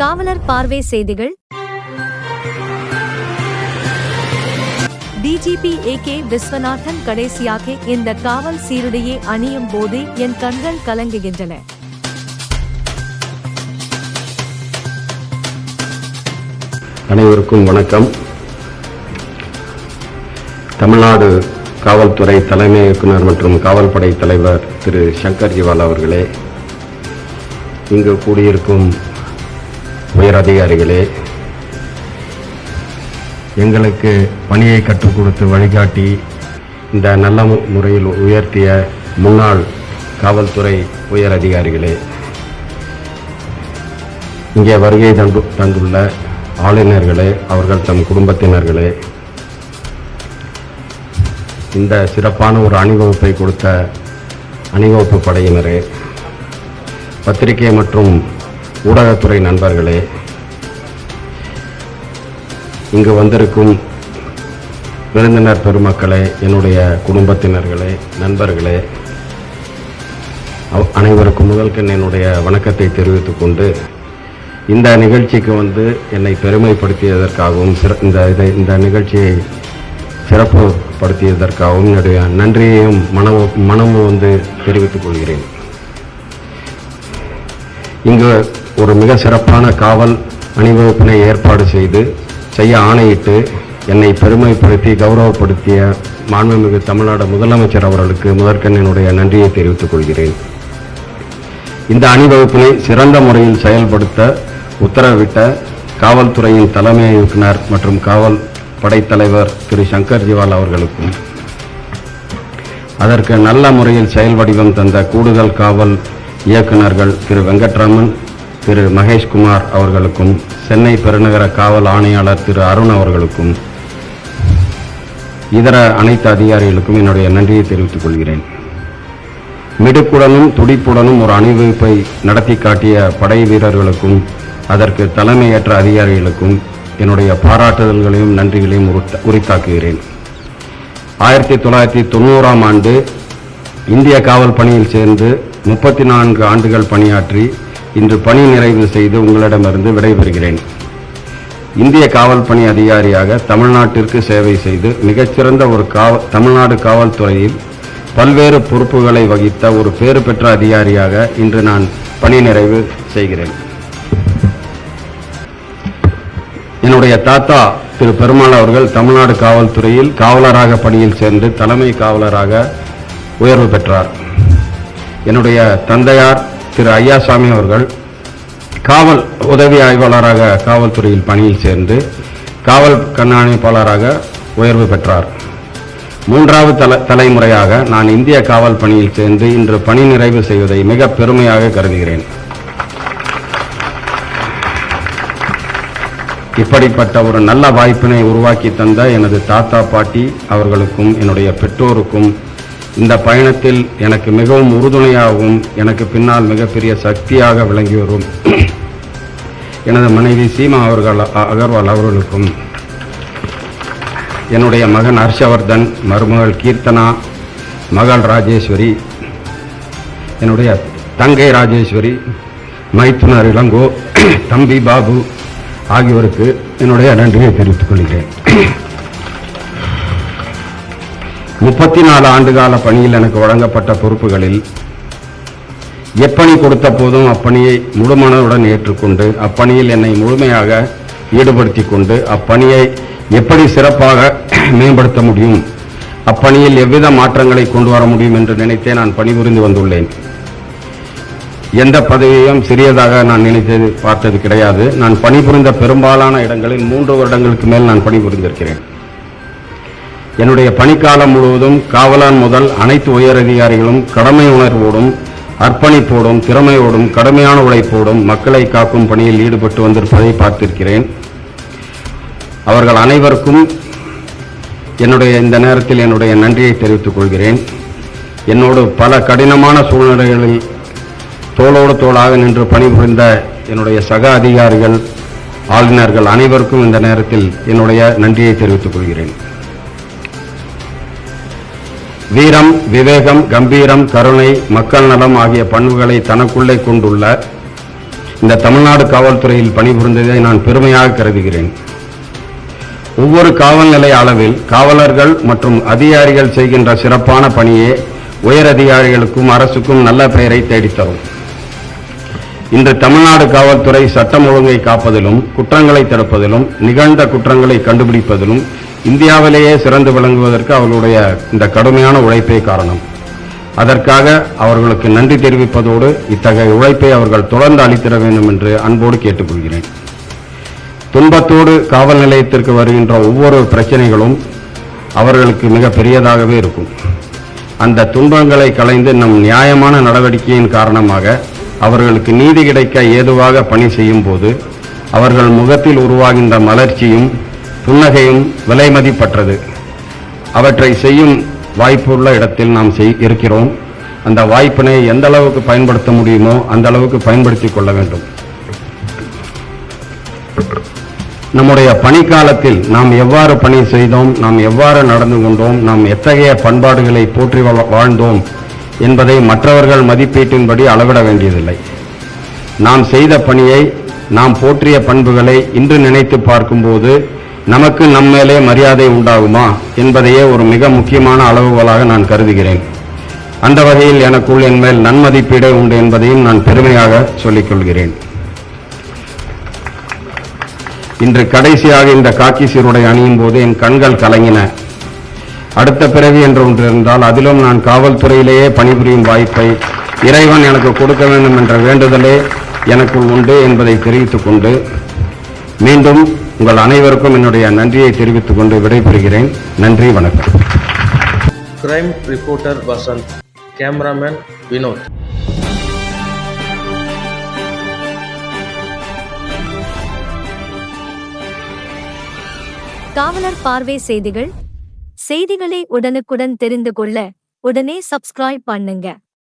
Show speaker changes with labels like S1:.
S1: காவலர் பார்வை செய்திகள். DGP AK. விஸ்வநாதன் கடைசியாக இந்த காவல் சீருடையை அணியும் போது என் கண்கள் கலங்குகின்றன.
S2: அனைவருக்கும் வணக்கம். தமிழ்நாடு காவல்துறை தலைமை இயக்குனர் மற்றும் காவல்படை தலைவர் திரு சங்கர் ஜிவால் அவர்களே, இங்கு கூடியிருக்கும் உயர் அதிகாரிகளே, எங்களுக்கு பணியை கற்றுக் கொடுத்து வழிகாட்டி இந்த நல்ல முறையில் உயர்த்திய முன்னாள் காவல்துறை உயர் அதிகாரிகளே, இங்கே வருகை தந்துள்ள ஆளுநர்களே, அவர்கள் தம் குடும்பத்தினர்களே, இந்த சிறப்பான ஒரு அணிவகுப்பை கொடுத்த அணிவகுப்பு படையினரே, பத்திரிகை மற்றும் ஊடகத்துறை நண்பர்களே, இங்கு வந்திருக்கும் விருந்தினர் பெருமக்களே, என்னுடைய குடும்பத்தினர்களே, நண்பர்களே, அனைவருக்கும் முதல்கண் என்னுடைய வணக்கத்தை தெரிவித்துக் கொண்டு, இந்த நிகழ்ச்சிக்கு வந்து என்னை பெருமைப்படுத்தியதற்காகவும் இந்த நிகழ்ச்சியை சிறப்புப்படுத்தியதற்காகவும் என்னுடைய நன்றியையும் மனமும் வந்து தெரிவித்துக் கொள்கிறேன். இங்கு ஒரு மிக சிறப்பான காவல் அணிவகுப்பினை ஏற்பாடு செய்ய ஆணையிட்டு என்னை பெருமைப்படுத்தி கௌரவப்படுத்திய மாண்புமிகு தமிழ்நாடு முதலமைச்சர் அவர்களுக்கு முதற்கண் என்னுடைய நன்றியை தெரிவித்துக் கொள்கிறேன். இந்த அணிவகுப்பினை சிறந்த முறையில் செயல்படுத்த உத்தரவிட்ட காவல்துறையின் தலைமை இயக்குனர் மற்றும் காவல் படைத்தலைவர் திரு சங்கர் ஜிவால் அவர்களுக்கும், அதற்கு நல்ல முறையில் செயல் வடிவம் தந்த கூடுதல் காவல் இயக்குநர்கள் திரு வெங்கட்ராமன், திரு மகேஷ்குமார் அவர்களுக்கும், சென்னை பெருநகர காவல் ஆணையாளர் திரு அருண் அவர்களுக்கும், இதர அனைத்து அதிகாரிகளுக்கும் என்னுடைய நன்றியை தெரிவித்துக் கொள்கிறேன். மிடுக்குடனும் துடிப்புடனும் ஒரு அணிவகுப்பை நடத்தி காட்டிய படை வீரர்களுக்கும் அதற்கு தலைமையேற்ற அதிகாரிகளுக்கும் என்னுடைய பாராட்டுதல்களையும் நன்றிகளையும் உரித்தாக்குகிறேன். 1990ஆம் ஆண்டு இந்திய காவல் பணியில் சேர்ந்து 34 ஆண்டுகள் பணியாற்றி இன்று பணி நிறைவு செய்து உங்களிடமிருந்து விடைபெறுகிறேன். இந்திய காவல் பணி அதிகாரியாக தமிழ்நாட்டிற்கு சேவை செய்து மிகச்சிறந்த ஒரு தமிழ்நாடு காவல்துறையில் பல்வேறு பொறுப்புகளை வகித்த ஒரு பேறு பெற்ற அதிகாரியாக இன்று நான் பணி நிறைவு செய்கிறேன். என்னுடைய தாத்தா திரு பெருமாள் அவர்கள் தமிழ்நாடு காவல்துறையில் காவலராக பணியில் சேர்ந்து தலைமை காவலராக உயர்வு பெற்றார். என்னுடைய தந்தையார் திரு ஐயாசாமி அவர்கள் காவல் உதவி ஆய்வாளராக காவல்துறையில் பணியில் சேர்ந்து காவல் கண்காணிப்பாளராக உயர்வு பெற்றார். மூன்றாவது தலைமுறையாக நான் இந்திய காவல் பணியில் சேர்ந்து இன்று பணி நிறைவு செய்வதை மிக பெருமையாக கருதுகிறேன். இப்படிப்பட்ட ஒரு நல்ல வாய்ப்பினை உருவாக்கி தந்த எனது தாத்தா பாட்டி அவர்களுக்கும் என்னுடைய பெற்றோருக்கும் இந்த பயணத்தில் எனக்கு மிகவும் உறுதுணையாகவும் எனக்கு பின்னால் மிகப்பெரிய சக்தியாக விளங்கி வரும் எனது மனைவி சீமா அகர்வால் அவர்களுக்கும், என்னுடைய மகன் ஹர்ஷவர்தன், மருமகள் கீர்த்தனா, மகள் ராஜேஸ்வரி, என்னுடைய தங்கை ராஜேஸ்வரி, மைத்துனர் இளங்கோ, தம்பி பாபு ஆகியோருக்கு என்னுடைய நன்றியை தெரிவித்துக் கொள்கிறேன். 34 ஆண்டுகால பணியில் எனக்கு வழங்கப்பட்ட பொறுப்புகளில் எப்பணி கொடுத்த போதும் அப்பணியை முழுமனதுடன் ஏற்றுக்கொண்டு அப்பணியில் என்னை முழுமையாக ஈடுபடுத்திக் கொண்டு அப்பணியை எப்படி சிறப்பாக மேம்படுத்த முடியும், அப்பணியில் எவ்வித மாற்றங்களை கொண்டு வர முடியும் என்று நினைத்தே நான் பணிபுரிந்து வந்துள்ளேன். எந்த பதவியையும் சிறியதாக நான் நினைத்தது பார்த்தது கிடையாது. நான் பணிபுரிந்த பெரும்பாலான இடங்களில் 3 வருடங்களுக்கு மேல் நான் பணிபுரிந்திருக்கிறேன். என்னுடைய பணிக்காலம் முழுவதும் காவலன் முதல் அனைத்து உயரதிகாரிகளும் கடமை உணர்வோடும் அர்ப்பணிப்போடும் திறமையோடும் கடுமையான உழைப்போடும் மக்களை காக்கும் பணியில் ஈடுபட்டு வந்திருப்பதை பார்த்திருக்கிறேன். அவர்கள் அனைவருக்கும் இந்த நேரத்தில் என்னுடைய நன்றியை தெரிவித்துக் கொள்கிறேன். என்னோடு பல கடினமான சூழ்நிலைகளில் தோளோடு தோளாக நின்று பணிபுரிந்த என்னுடைய சக அதிகாரிகள், ஆளுநர்கள் அனைவருக்கும் இந்த நேரத்தில் என்னுடைய நன்றியை தெரிவித்துக் கொள்கிறேன். வீரம், விவேகம், கம்பீரம், கருணை, மக்கள் நலம் ஆகிய பண்புகளை தனக்குள்ளே கொண்டுள்ள இந்த தமிழ்நாடு காவல்துறையில் பணிபுரிந்ததை நான் பெருமையாக கருதுகிறேன். ஒவ்வொரு காவல் நிலைய அளவில் காவலர்கள் மற்றும் அதிகாரிகள் செய்கின்ற சிறப்பான பணியே உயர் அதிகாரிகளுக்கும் அரசுக்கும் நல்ல பெயரை தேடித்தரும். இன்று தமிழ்நாடு காவல்துறை சட்டம் ஒழுங்கை காப்பதிலும் குற்றங்களை தடுப்பதிலும் நிகழ்ந்த குற்றங்களை கண்டுபிடிப்பதிலும் இந்தியாவிலேயே சிறந்து விளங்குவதற்கு அவர்களுடைய இந்த கடுமையான உழைப்பே காரணம். அதற்காக அவர்களுக்கு நன்றி தெரிவிப்பதோடு இத்தகைய உழைப்பை அவர்கள் தொடர்ந்து அளித்திட வேண்டும் என்று அன்போடு கேட்டுக்கொள்கிறேன். துன்பத்தோடு காவல் நிலையத்திற்கு வருகின்ற ஒவ்வொரு பிரச்சனைகளும் அவர்களுக்கு மிக பெரியதாகவே இருக்கும். அந்த துன்பங்களை களைந்து நம் நியாயமான நடவடிக்கையின் காரணமாக அவர்களுக்கு நீதி கிடைக்க ஏதுவாக பணி செய்யும் போது அவர்கள் முகத்தில் உருவாகின்ற மலர்ச்சியும் புன்னகையும் விலை மதிப்பற்றது. அவற்றை செய்யும் வாய்ப்புள்ள இடத்தில் நாம் இருக்கிறோம். அந்த வாய்ப்பினை எந்த அளவுக்கு பயன்படுத்த முடியுமோ அந்த அளவுக்கு பயன்படுத்திக் கொள்ள வேண்டும். நம்முடைய பணிக்காலத்தில் நாம் எவ்வாறு பணி செய்தோம், நாம் எவ்வாறு நடந்து கொண்டோம், நாம் எத்தகைய பண்பாடுகளை போற்றி வாழ்ந்தோம் என்பதை மற்றவர்கள் மதிப்பீட்டின்படி அளவிட வேண்டியதில்லை. நாம் செய்த பணியை, நாம் போற்றிய பண்புகளை இன்று நினைத்து பார்க்கும்போது நமக்கு நம்மேலே மரியாதை உண்டாகுமா என்பதையே ஒரு மிக முக்கியமான அளவுகோலாக நான் கருதுகிறேன். அந்த வகையில் எனக்குள் என்மேல் நன்மதிப்பீடே உண்டு என்பதையும் நான் பெருமையாக சொல்லிக் கொள்கிறேன். இன்று கடைசியாக இந்த காக்கி சீருடை அணியும் போது என் கண்கள் கலங்கின. அடுத்த பிறவி என்று ஒன்று இருந்தால் அதிலும் நான் காவல்துறையிலேயே பணிபுரியும் வாய்ப்பை இறைவன் எனக்கு கொடுக்க வேண்டும் என்ற வேண்டுதலே எனக்குள் உண்டு என்பதை தெரிவித்துக் கொண்டு மீண்டும் உங்கள் அனைவருக்கும் என்னுடைய நன்றியை தெரிவித்துக் கொண்டு விடைபெறுகிறேன். நன்றி, வணக்கம்.
S3: Crime reporter Vasanth, cameraman Vinod.
S1: காவலர் பார்வை செய்திகளை உடனுக்குடன் தெரிந்து கொள்ள உடனே சப்ஸ்கிரைப் பண்ணுங்க.